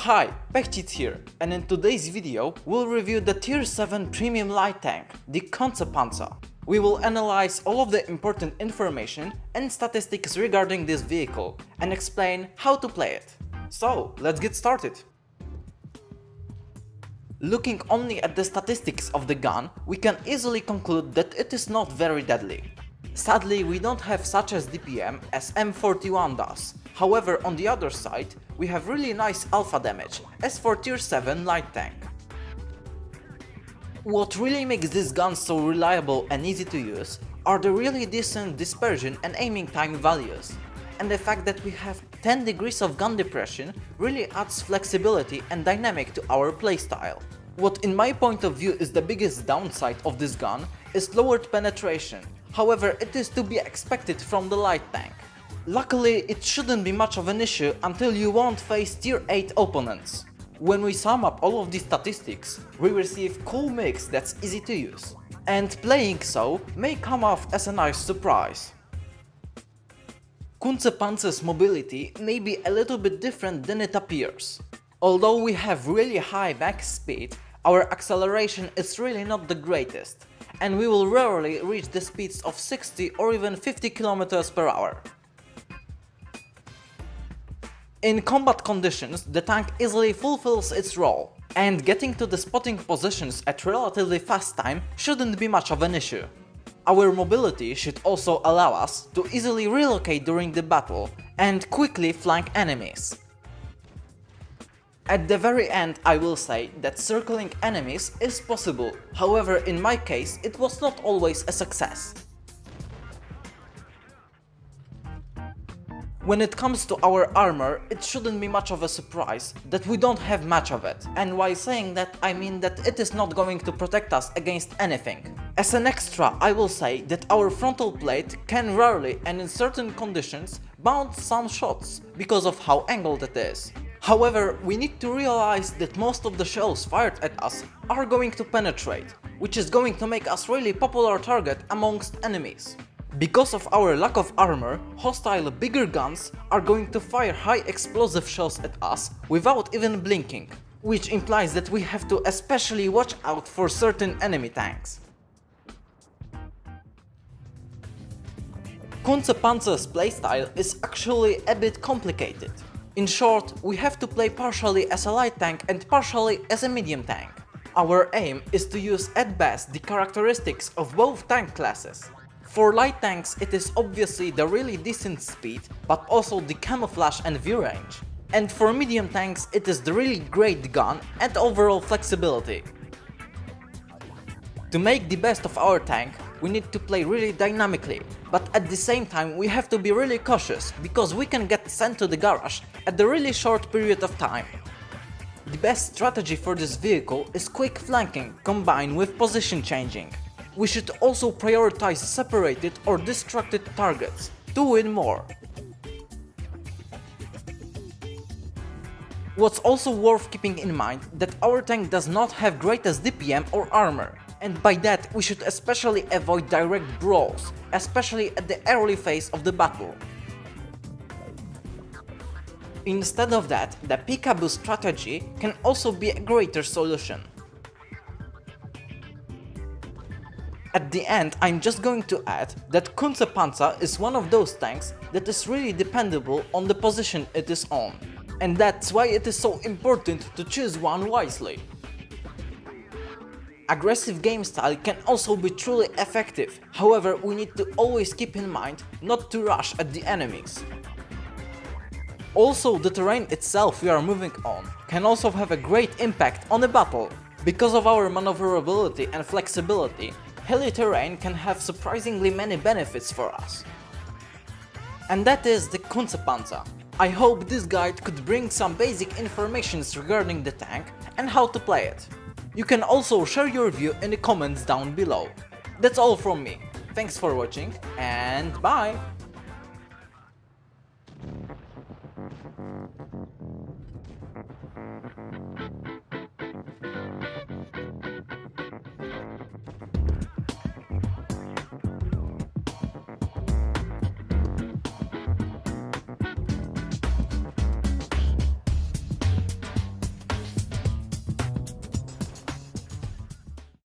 Hi, Pechtic here, and in today's video we'll review the Tier 7 premium light tank, the Kunze Panzer. We will analyze all of the important information and statistics regarding this vehicle and explain how to play it. So, let's get started. Looking only at the statistics of the gun, we can easily conclude that it is not very deadly. Sadly, we don't have such as DPM as M41 does. However, on the other side, we have really nice alpha damage as for Tier 7 light tank. What really makes this gun so reliable and easy to use are the really decent dispersion and aiming time values. And the fact that we have 10 degrees of gun depression really adds flexibility and dynamic to our playstyle. What in my point of view is the biggest downside of this gun is lowered penetration. However, it is to be expected from the light tank. Luckily, it shouldn't be much of an issue until you won't face Tier 8 opponents. When we sum up all of these statistics, we receive cool mix that's easy to use. And playing so may come off as a nice surprise. Kunze Panzer's mobility may be a little bit different than it appears. Although we have really high max speed, our acceleration is really not the greatest, and we will rarely reach the speeds of 60 or even 50 km per hour. In combat conditions, the tank easily fulfills its role, and getting to the spotting positions at relatively fast time shouldn't be much of an issue. Our mobility should also allow us to easily relocate during the battle and quickly flank enemies. At the very end, I will say that circling enemies is possible, however in my case it was not always a success. When it comes to our armor, it shouldn't be much of a surprise that we don't have much of it, and while saying that I mean that it is not going to protect us against anything. As an extra, I will say that our frontal plate can rarely and in certain conditions bounce some shots because of how angled it is. However, we need to realize that most of the shells fired at us are going to penetrate, which is going to make us really popular target amongst enemies. Because of our lack of armor, hostile bigger guns are going to fire high explosive shells at us without even blinking, which implies that we have to especially watch out for certain enemy tanks. Kunze Panzer's playstyle is actually a bit complicated. In short, we have to play partially as a light tank and partially as a medium tank. Our aim is to use at best the characteristics of both tank classes. For light tanks it is obviously the really decent speed, but also the camouflage and view range. And for medium tanks it is the really great gun and overall flexibility. To make the best of our tank, we need to play really dynamically, but at the same time we have to be really cautious, because we can get sent to the garage at a really short period of time. The best strategy for this vehicle is quick flanking combined with position changing. We should also prioritize separated or distracted targets to win more. What's also worth keeping in mind that our tank does not have greatest DPM or armor, and by that we should especially avoid direct brawls, especially at the early phase of the battle. Instead of that, the peekaboo strategy can also be a greater solution. At the end, I'm just going to add that Kunze Panzer is one of those tanks that is really dependable on the position it is on, and that's why it is so important to choose one wisely. Aggressive game style can also be truly effective, however we need to always keep in mind not to rush at the enemies. Also, the terrain itself we are moving on can also have a great impact on the battle. Because of our maneuverability and flexibility, hilly terrain can have surprisingly many benefits for us. And that is the Kunze Panzer. I hope this guide could bring some basic information regarding the tank and how to play it. You can also share your view in the comments down below. That's all from me. Thanks for watching and bye!